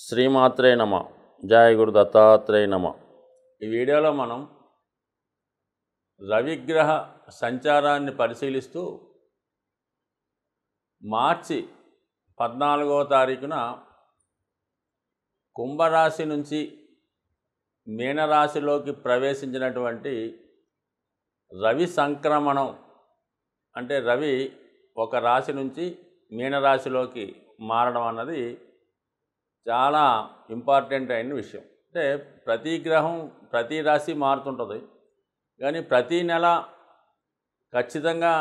శ్రీమాత్రే నమ. జయ గురు దత్తాత్రేయ నమ. ఈ వీడియోలో మనం రవిగ్రహ సంచారాన్ని పరిశీలిస్తూ మార్చి 14వ తారీఖున కుంభరాశి నుంచి మీనరాశిలోకి ప్రవేశించినటువంటి రవి సంక్రమణం, అంటే రవి ఒక రాశి నుంచి మీనరాశిలోకి మారడం అన్నది చాలా ఇంపార్టెంట్ అయిన విషయం. అంటే ప్రతి గ్రహం ప్రతి రాశి మారుతుంటుంది, కానీ ప్రతి నెల ఖచ్చితంగా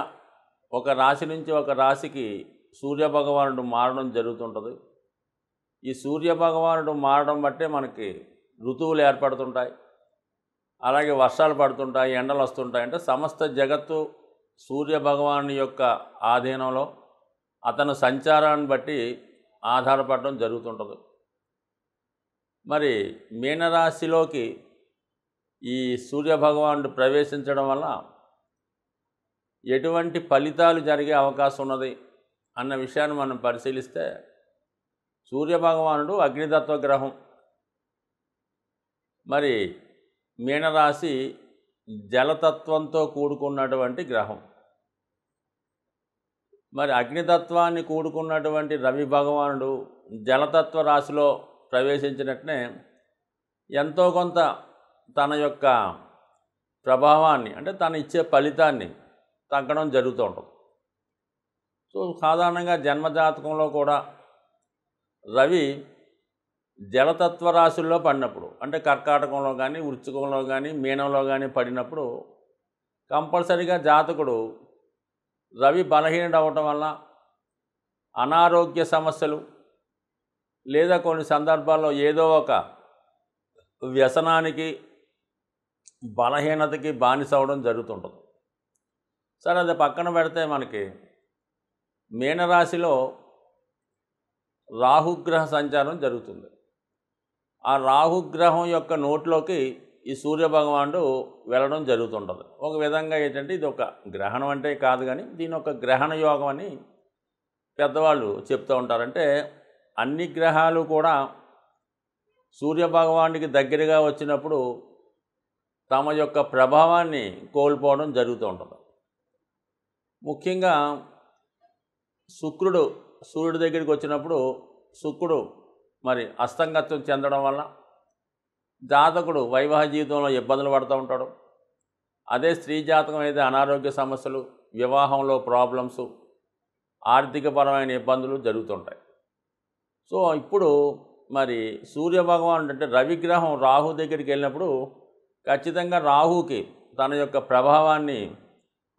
ఒక రాశి నుంచి ఒక రాశికి సూర్యభగవానుడు మారడం జరుగుతుంటుంది. ఈ సూర్యభగవానుడు మారడం బట్టే మనకి ఋతువులు ఏర్పడుతుంటాయి, అలాగే వర్షాలు పడుతుంటాయి, ఎండలు వస్తుంటాయి. అంటే సమస్త జగత్తు సూర్యభగవాను యొక్క ఆధీనంలో అతను సంచారాన్ని బట్టి ఆధారపడడం జరుగుతుంటుంది. మరి మీనరాశిలోకి ఈ సూర్యభగవానుడు ప్రవేశించడం వల్ల ఎటువంటి ఫలితాలు జరిగే అవకాశం ఉన్నది అన్న విషయాన్ని మనం పరిశీలిస్తే, సూర్యభగవానుడు అగ్నితత్వ గ్రహం. మరి మీనరాశి జలతత్వంతో కూడుకున్నటువంటి గ్రహం. మరి అగ్నితత్వాన్ని కూడుకున్నటువంటి రవి భగవానుడు జలతత్వ రాశిలో ప్రవేశించినట్నే ఎంతో కొంత తన యొక్క ప్రభావాన్ని, అంటే తను ఇచ్చే ఫలితాన్ని తగ్గడం జరుగుతూ ఉంటుంది. సో సాధారణంగా జన్మజాతకంలో కూడా రవి జలతత్వ రాశుల్లో పడినప్పుడు, అంటే కర్కాటకంలో కానీ వృశ్చికంలో కానీ మీనంలో కానీ పడినప్పుడు కంపల్సరీగా జాతకుడు రవి బలహీనుడు అవ్వటం వల్ల అనారోగ్య సమస్యలు, లేదా కొన్ని సందర్భాల్లో ఏదో ఒక వ్యసనానికి, బలహీనతకి బానిస అవ్వడం జరుగుతుంటుంది. సరే, అది పక్కన పెడితే మనకి మీనరాశిలో రాహుగ్రహ సంచారం జరుగుతుంది. ఆ రాహుగ్రహం యొక్క నోట్లోకి ఈ సూర్యభగవానుడు వెళ్ళడం జరుగుతుంటుంది. ఒక విధంగా ఏంటంటే ఇది ఒక గ్రహణం అంటే కాదు, కానీ దీని ఒక గ్రహణ యోగం అని పెద్దవాళ్ళు చెప్తూ ఉంటారంటే అన్ని గ్రహాలు కూడా సూర్యభగవానుడికి దగ్గరగా వచ్చినప్పుడు తమ యొక్క ప్రభావాన్ని కోల్పోవడం జరుగుతూ ఉంటుంది. ముఖ్యంగా శుక్రుడు సూర్యుడి దగ్గరికి వచ్చినప్పుడు శుక్రుడు మరి అస్తంగత్వం చెందడం వల్ల జాతకుడు వైవాహిక జీవితంలో ఇబ్బందులు పడుతూ ఉంటాడు. అదే స్త్రీ జాతకం అయితే అనారోగ్య సమస్యలు, వివాహంలో ప్రాబ్లమ్స్, ఆర్థికపరమైన ఇబ్బందులు జరుగుతుంటాయి. సో ఇప్పుడు మరి సూర్యభగవానుడు అంటే రవిగ్రహం రాహు దగ్గరికి వెళ్ళినప్పుడు ఖచ్చితంగా రాహుకి తన యొక్క ప్రభావాన్ని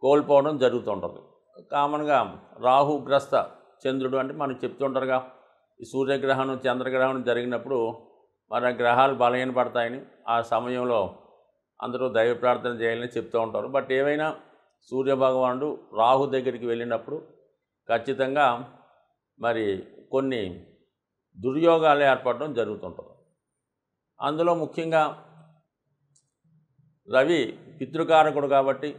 కోల్పోవడం జరుగుతుంటుంది. కామన్గా రాహుగ్రస్త చంద్రుడు అంటే మనకు చెప్తుంటారుగా, ఈ సూర్యగ్రహణం చంద్రగ్రహణం జరిగినప్పుడు మరి గ్రహాలు బలహీనపడతాయని, ఆ సమయంలో అందరూ దైవ ప్రార్థన చేయాలని చెప్తూ ఉంటారు. బట్ ఏవైనా సూర్యభగవానుడు రాహు దగ్గరికి వెళ్ళినప్పుడు ఖచ్చితంగా మరి కొన్ని దుర్యోగాలు ఏర్పడడం జరుగుతుంటుంది. అందులో ముఖ్యంగా రవి పితృకారకుడు కాబట్టి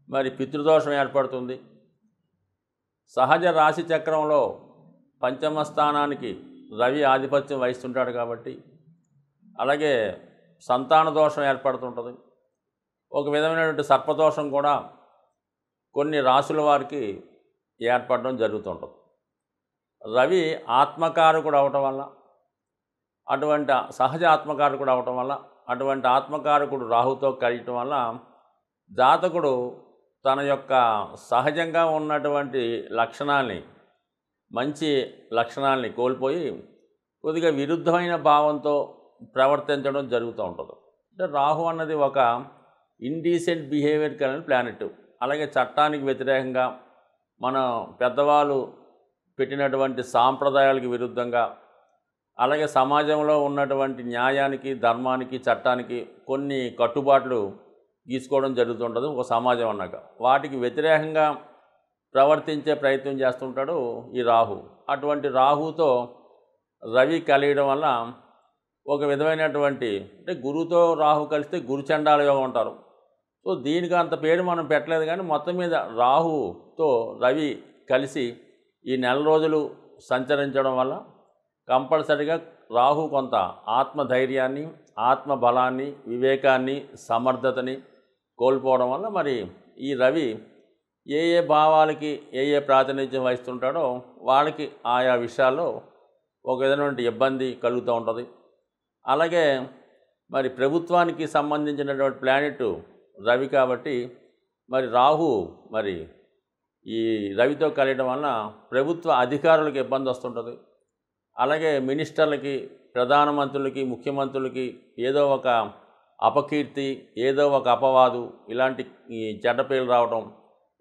మరి పితృదోషం ఏర్పడుతుంది. సహజ రాశి చక్రంలో పంచమ స్థానానికి రవి ఆధిపత్యం వహిస్తుంటాడు కాబట్టి, అలాగే సంతాన దోషం ఏర్పడుతుంటుంది. ఒక విధమైనటువంటి సర్పదోషం కూడా కొన్ని రాశుల వారికి ఏర్పడడం జరుగుతుంటుంది. రవి ఆత్మకారకుడు అవటం వల్ల, అటువంటి సహజ ఆత్మకారకుడు అవటం వల్ల, అటువంటి ఆత్మకారకుడు రాహుతో కలియటం వల్ల జాతకుడు తన యొక్క సహజంగా ఉన్నటువంటి లక్షణాల్ని, మంచి లక్షణాలని కోల్పోయి కొద్దిగా విరుద్ధమైన భావంతో ప్రవర్తించడం జరుగుతూ ఉంటుంది. అంటే రాహు అన్నది ఒక ఇండీసెంట్ బిహేవియర్ కలిగిన ప్లానెట్. అలాగే చట్టానికి వ్యతిరేకంగా, మన పెద్దవాళ్ళు పెట్టినటువంటి సాంప్రదాయాలకు విరుద్ధంగా, అలాగే సమాజంలో ఉన్నటువంటి న్యాయానికి, ధర్మానికి, చట్టానికి కొన్ని కట్టుబాట్లు గీసుకోవడం జరుగుతుంటుంది ఒక సమాజం అన్నాక. వాటికి వ్యతిరేకంగా ప్రవర్తించే ప్రయత్నం చేస్తుంటాడు ఈ రాహు. అటువంటి రాహుతో రవి కలియడం వల్ల ఒక విధమైనటువంటి, అంటే గురువుతో రాహు కలిస్తే గురుచండాల యోగం అంటారు. సో దీనికి అంత పేరు మనం పెట్టలేదు, కానీ మొత్తం మీద రాహుతో రవి కలిసి ఈ నెల రోజులు సంచరించడం వల్ల కంపల్సరిగా రాహు కొంత ఆత్మధైర్యాన్ని, ఆత్మబలాన్ని, వివేకాన్ని, సమర్థతని కోల్పోవడం వల్ల మరి ఈ రవి ఏ ఏ భావాలకి ఏ ప్రాతినిధ్యం వహిస్తుంటాడో వాళ్ళకి ఆయా విషయాల్లో ఒక విధమైనటువంటి ఇబ్బంది కలుగుతూ ఉంటుంది. అలాగే మరి ప్రభుత్వానికి సంబంధించినటువంటి ప్లానెట్ రవి కాబట్టి మరి రాహు మరి ఈ రవితో కలియడం వలన ప్రభుత్వ అధికారులకు ఇబ్బంది వస్తుంటుంది. అలాగే మినిస్టర్లకి, ప్రధానమంత్రులకి, ముఖ్యమంత్రులకి ఏదో ఒక అపకీర్తి, ఏదో ఒక అపవాదు, ఇలాంటి ఈ చెడ్డ పేర్లు రావడం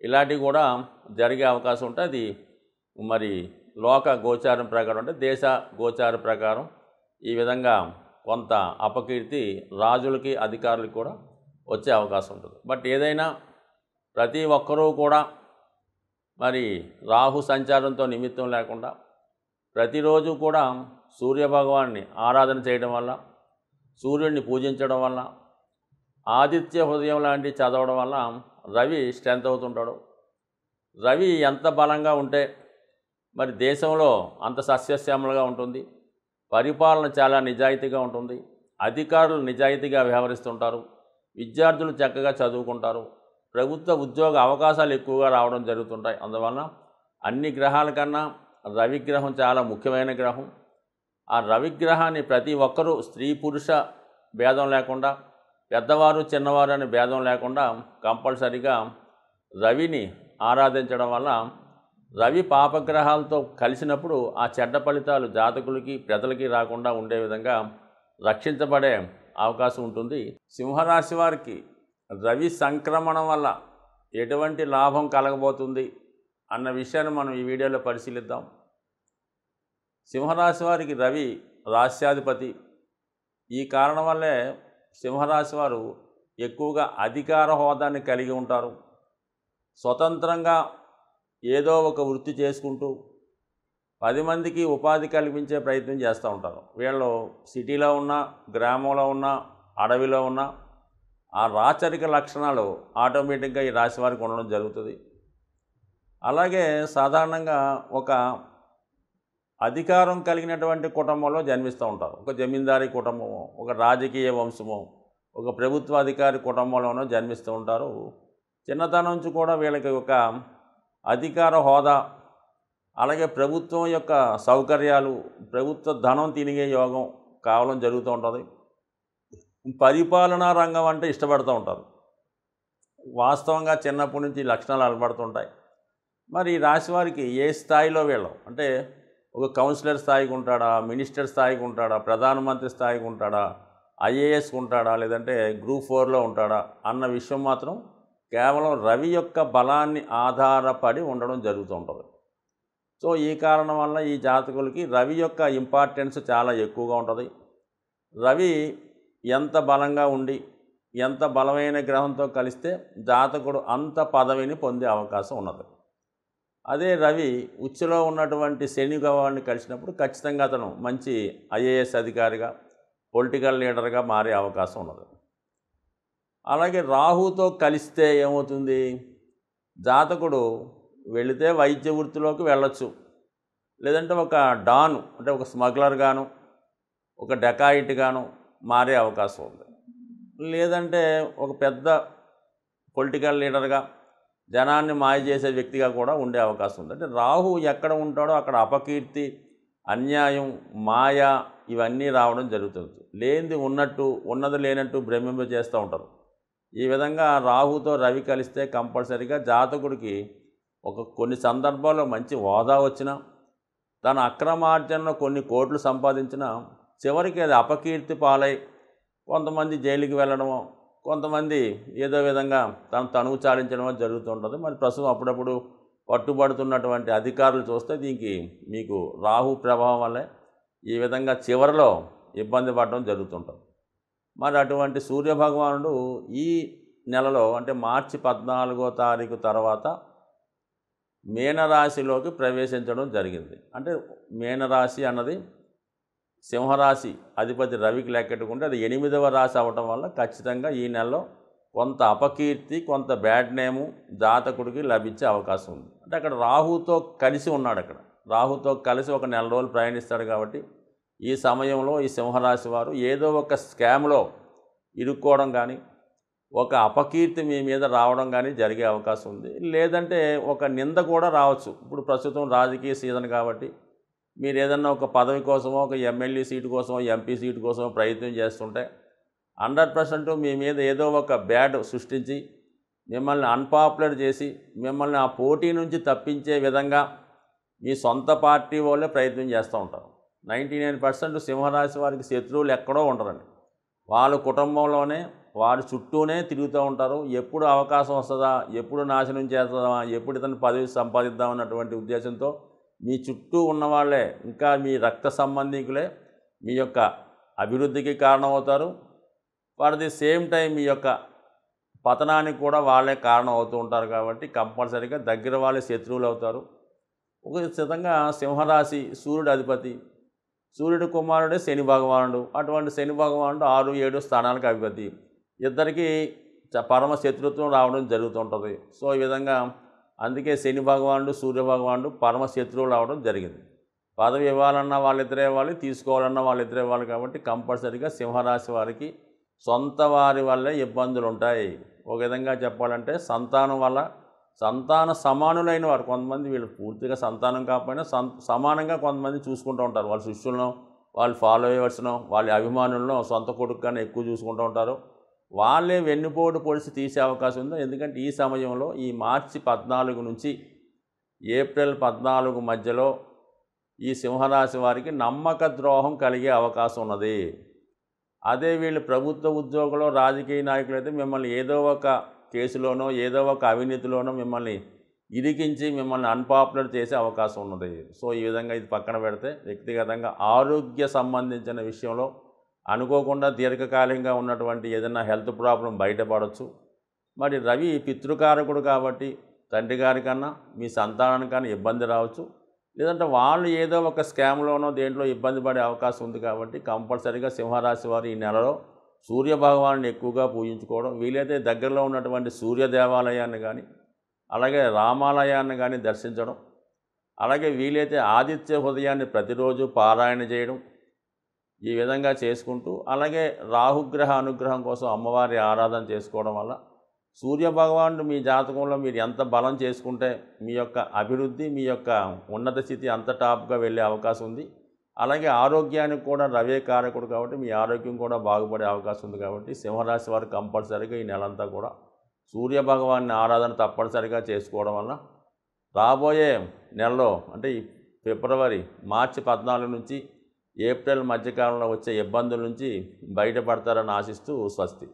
ఇలాంటివి కూడా జరిగే అవకాశం ఉంటుంది. అది మరి లోక గోచారం ప్రకారం అంటే దేశ గోచార ప్రకారం ఈ విధంగా కొంత అపకీర్తి రాజులకి, అధికారులకి కూడా వచ్చే అవకాశం ఉంటుంది. బట్ ఏదైనా ప్రతి ఒక్కరూ కూడా మరి రాహు సంచారంతో నిమిత్తం లేకుండా ప్రతిరోజు కూడా సూర్యభగవాన్ని ఆరాధన చేయడం వల్ల, సూర్యుడిని పూజించడం వల్ల, ఆదిత్య హృదయం లాంటివి చదవడం వల్ల రవి స్ట్రెంత్ అవుతుంటాడు. రవి ఎంత బలంగా ఉంటే మరి దేశంలో అంత సస్యశ్యామలుగా ఉంటుంది. పరిపాలన చాలా నిజాయితీగా ఉంటుంది. అధికారులు నిజాయితీగా వ్యవహరిస్తుంటారు. విద్యార్థులు చక్కగా చదువుకుంటారు. ప్రభుత్వ ఉద్యోగ అవకాశాలు ఎక్కువగా రావడం జరుగుతుంటాయి. అందువలన అన్ని గ్రహాల కన్నా రవిగ్రహం చాలా ముఖ్యమైన గ్రహం. ఆ రవిగ్రహాన్ని ప్రతి ఒక్కరూ స్త్రీ పురుష భేదం లేకుండా, పెద్దవారు చిన్నవారు అనే భేదం లేకుండా కంపల్సరిగా రవిని ఆరాధించడం వల్ల రవి పాపగ్రహాలతో కలిసినప్పుడు ఆ చెడ్డ ఫలితాలు జాతకులకి, ప్రజలకి రాకుండా ఉండే విధంగా రక్షించబడే అవకాశం ఉంటుంది. సింహరాశి వారికి రవి సంక్రమణం వల్ల ఎటువంటి లాభం కలగబోతుంది అన్న విషయాన్ని మనం ఈ వీడియోలో పరిశీలిద్దాం. సింహరాశి వారికి రవి రాస్యాధిపతి. ఈ కారణం వల్లే సింహరాశి వారు ఎక్కువగా అధికార హోదాన్ని కలిగి ఉంటారు. స్వతంత్రంగా ఏదో ఒక వృత్తి చేసుకుంటూ 10 మందికి ఉపాధి కల్పించే ప్రయత్నం చేస్తూ ఉంటారు. వీళ్ళు సిటీలో ఉన్న, గ్రామంలో ఉన్న, అడవిలో ఉన్న ఆ రాచరిక లక్షణాలు ఆటోమేటిక్గా ఈ రాశి వారికి ఉండడం జరుగుతుంది. అలాగే సాధారణంగా ఒక అధికారం కలిగినటువంటి కుటుంబంలో జన్మిస్తూ ఉంటారు. ఒక జమీందారీ కుటుంబమో, ఒక రాజకీయ వంశమో, ఒక ప్రభుత్వ అధికారి కుటుంబంలోనో జన్మిస్తూ ఉంటారు. చిన్నతనం నుంచి కూడా వీళ్ళకి ఒక అధికార హోదా, అలాగే ప్రభుత్వం యొక్క సౌకర్యాలు, ప్రభుత్వ ధనం తినిగే యోగం కావడం జరుగుతూ ఉంటుంది. పరిపాలనా రంగం అంటే ఇష్టపడుతూ ఉంటారు. వాస్తవంగా చిన్నప్పటి నుంచి లక్షణాలు అలవడుతుంటాయి. మరి ఈ రాశి వారికి ఏ స్థాయిలో వీళ్ళం అంటే ఒక కౌన్సిలర్ స్థాయికి ఉంటాడా, మినిస్టర్ స్థాయికి ఉంటాడా, ప్రధానమంత్రి స్థాయికి ఉంటాడా, ఐఏఎస్కి ఉంటాడా, లేదంటే గ్రూప్ 4లో ఉంటాడా అన్న విషయం మాత్రం కేవలం రవి యొక్క బలాన్ని ఆధారపడి ఉండడం జరుగుతూ ఉంటుంది. సో ఈ కారణం వల్ల ఈ జాతకులకి రవి యొక్క ఇంపార్టెన్స్ చాలా ఎక్కువగా ఉంటుంది. రవి ఎంత బలంగా ఉండి, ఎంత బలమైన గ్రహంతో కలిస్తే జాతకుడు అంత పదవిని పొందే అవకాశం ఉన్నది. అదే రవి ఉచ్చులో ఉన్నటువంటి శని గ్రహాన్ని కలిసినప్పుడు ఖచ్చితంగా అతను మంచి ఐఏఎస్ అధికారిగా, పొలిటికల్ లీడర్గా మారే అవకాశం ఉన్నది. అలాగే రాహుతో కలిస్తే ఏమవుతుంది, జాతకుడు వెళితే వైద్య వృత్తిలోకి వెళ్ళొచ్చు, లేదంటే ఒక డాన్ అంటే ఒక స్మగ్లర్ గాను, ఒక డెకాయిట్ గాను మారే అవకాశం ఉంది. లేదంటే ఒక పెద్ద పొలిటికల్ లీడర్గా, జనాన్ని మాయ చేసే వ్యక్తిగా కూడా ఉండే అవకాశం ఉంది. అంటే రాహు ఎక్కడ ఉంటాడో అక్కడ అపకీర్తి, అన్యాయం, మాయ ఇవన్నీ రావడం జరుగుతుంది. లేనిది ఉన్నట్టు, ఉన్నది లేనట్టు భ్రమింప చేస్తూ ఉంటారు. ఈ విధంగా రాహుతో రవి కలిస్తే కంపల్సరీగా జాతకుడికి కొన్ని సందర్భాల్లో మంచి హోదా వచ్చినా, తన అక్రమార్జనలో కొన్ని కోట్లు సంపాదించినా చివరికి అది అపకీర్తి పాలై కొంతమంది జైలుకి వెళ్ళడమో, కొంతమంది ఏదో విధంగా తనువు చాలించడమో జరుగుతుంటుంది. మరి ప్రస్తుతం అప్పుడప్పుడు పట్టుబడుతున్నటువంటి అధికారులు చూస్తే దీనికి మీకు రాహు ప్రభావం వల్లే ఈ విధంగా చివరిలో ఇబ్బంది పడడం జరుగుతుంటుంది. మరి అటువంటి సూర్యభగవానుడు ఈ నెలలో అంటే మార్చి 14వ తారీఖు తర్వాత మీనరాశిలోకి ప్రవేశించడం జరిగింది. అంటే మీనరాశి అన్నది సింహరాశి అధిపతి రవికి లెక్కెట్టుకుంటే అది 8వ రాశి అవ్వటం వల్ల ఖచ్చితంగా ఈ నెలలో కొంత అపకీర్తి, కొంత బ్యాడ్ నేము జాతకుడికి లభించే అవకాశం ఉంది. అంటే అక్కడ రాహుతో కలిసి ఉన్నాడు. అక్కడ రాహుతో కలిసి ఒక నెల రోజులు ప్రయాణిస్తాడు కాబట్టి ఈ సమయంలో ఈ సింహరాశి వారు ఏదో ఒక స్కామ్లో ఇరుక్కోవడం కానీ, ఒక అపకీర్తి మీ మీద రావడం కానీ జరిగే అవకాశం ఉంది. లేదంటే ఒక నింద కూడా రావచ్చు. ఇప్పుడు ప్రస్తుతం రాజకీయ సీజన్ కాబట్టి మీరు ఏదన్నా ఒక పదవి కోసమో, ఒక ఎమ్మెల్యే సీటు కోసమో, ఎంపీ సీటు కోసమో ప్రయత్నం చేస్తుంటే 100% మీ మీద ఏదో ఒక బ్యాడ్ సృష్టించి మిమ్మల్ని అన్పాపులర్ చేసి మిమ్మల్ని ఆ పోటీ నుంచి తప్పించే విధంగా మీ సొంత పార్టీ వాళ్ళే ప్రయత్నం చేస్తూ ఉంటారు. 99% సింహరాశి వారికి శత్రువులు ఎక్కడో ఉండరండి. వాళ్ళ కుటుంబంలోనే వారి చుట్టూనే తిరుగుతూ ఉంటారు. ఎప్పుడు అవకాశం వస్తుందా, ఎప్పుడు నాశనం చేద్దామా, ఎప్పుడు ఇతను పదవి సంపాదిద్దామన్నటువంటి ఉద్దేశంతో మీ చుట్టూ ఉన్నవాళ్లే, ఇంకా మీ రక్త సంబంధికులే మీ యొక్క అభివృద్ధికి కారణమవుతారు. ఫర్ ది సేమ్ టైం మీ యొక్క పతనానికి కూడా వాళ్ళే కారణం అవుతూ ఉంటారు. కాబట్టి కంపల్సరీగా దగ్గర వాళ్ళే శత్రువులు అవుతారు. ఒక విధంగా సింహరాశి సూర్యుడు అధిపతి, సూర్యుడు కుమారుడే శని భగవానుడు. అటువంటి శని భగవానుడు 6, 7 స్థానాలకు అధిపతి. ఇద్దరికి పరమ శత్రుత్వం రావడం జరుగుతుంటుంది. సో ఈ విధంగా అందుకే శని భగవానుడు, సూర్య భగవానుడు పరమ శత్రువులు రావడం జరిగింది. పదవి ఇవ్వాలన్నా వాళ్ళిద్దరే ఇవ్వాలి, తీసుకోవాలన్నా వాళ్ళిద్దరే ఇవ్వాలి. కాబట్టి కంపల్సరీగా సింహరాశి వారికి సొంత వారి వల్లే ఇబ్బందులు ఉంటాయి. ఒక విధంగా చెప్పాలంటే సంతానం వల్ల, సంతాన సమానులైన వారు కొంతమంది, వీళ్ళు పూర్తిగా సంతానం కాకపోయినా సమానంగా కొంతమంది చూసుకుంటూ ఉంటారు. వాళ్ళ శిష్యులను, వాళ్ళ ఫాలోవర్స్ను, వాళ్ళ అభిమానులను సొంత కొడుకు కన్నా ఎక్కువ చూసుకుంటూ ఉంటారు. వాళ్ళే వెన్నుపోటు పొడిచి తీసే అవకాశం ఉంది. ఎందుకంటే ఈ సమయంలో ఈ మార్చి 14 నుంచి ఏప్రిల్ 14 మధ్యలో ఈ సింహరాశి వారికి నమ్మక ద్రోహం కలిగే అవకాశం ఉన్నది. అదే వీళ్ళు ప్రభుత్వ ఉద్యోగులు, రాజకీయ నాయకులు అయితే మిమ్మల్ని ఏదో ఒక కేసులోనో, ఏదో ఒక అవినీతిలోనో మిమ్మల్ని ఇరికించి మిమ్మల్ని అన్పాపులర్ చేసే అవకాశం ఉన్నది. సో ఈ విధంగా ఇది పక్కన పెడితే వ్యక్తిగతంగా ఆరోగ్య సంబంధించిన విషయంలో అనుకోకుండా దీర్ఘకాలికంగా ఉన్నటువంటి ఏదైనా హెల్త్ ప్రాబ్లం బయటపడవచ్చు. మరి రవి పితృకారకుడు కాబట్టి తండ్రి గారి కన్నా మీ సంతానానికన్నా ఇబ్బంది రావచ్చు. లేదంటే వాళ్ళు ఏదో ఒక స్కామ్లోనో దేంట్లో ఇబ్బంది పడే అవకాశం ఉంది. కాబట్టి కంపల్సరీగా సింహరాశి వారు ఈ నెలలో సూర్య భగవానుని ఎక్కువగా పూజించుకోవడం, వీలైతే దగ్గరలో ఉన్నటువంటి సూర్య దేవాలయాన్ని కానీ, అలాగే రామాలయాన్ని కానీ దర్శించడం, అలాగే వీలైతే ఆదిత్య హృదయాన్ని ప్రతిరోజు పారాయణ చేయడం, ఈ విధంగా చేసుకుంటూ, అలాగే రాహుగ్రహ అనుగ్రహం కోసం అమ్మవారి ఆరాధన చేసుకోవడం వల్ల సూర్యభగవానుడు మీ జాతకంలో మీరు ఎంత బలం చేసుకుంటే మీ యొక్క అభివృద్ధి, మీ యొక్క ఉన్నత స్థితి అంత టాప్గా వెళ్ళే అవకాశం ఉంది. అలాగే ఆరోగ్యానికి కూడా రవే కారకుడు కాబట్టి మీ ఆరోగ్యం కూడా బాగుపడే అవకాశం ఉంది. కాబట్టి సింహరాశి వారు కంపల్సరీగా ఈ నెలంతా కూడా సూర్యభగవాన్ని ఆరాధన తప్పనిసరిగా చేసుకోవడం వల్ల రాబోయే నెలలో, అంటే ఈ మార్చి 14 నుంచి ఏప్రిల్ మధ్యకాలంలో వచ్చే ఇబ్బందుల నుంచి బయటపడతారని ఆశిస్తూ స్వస్తి.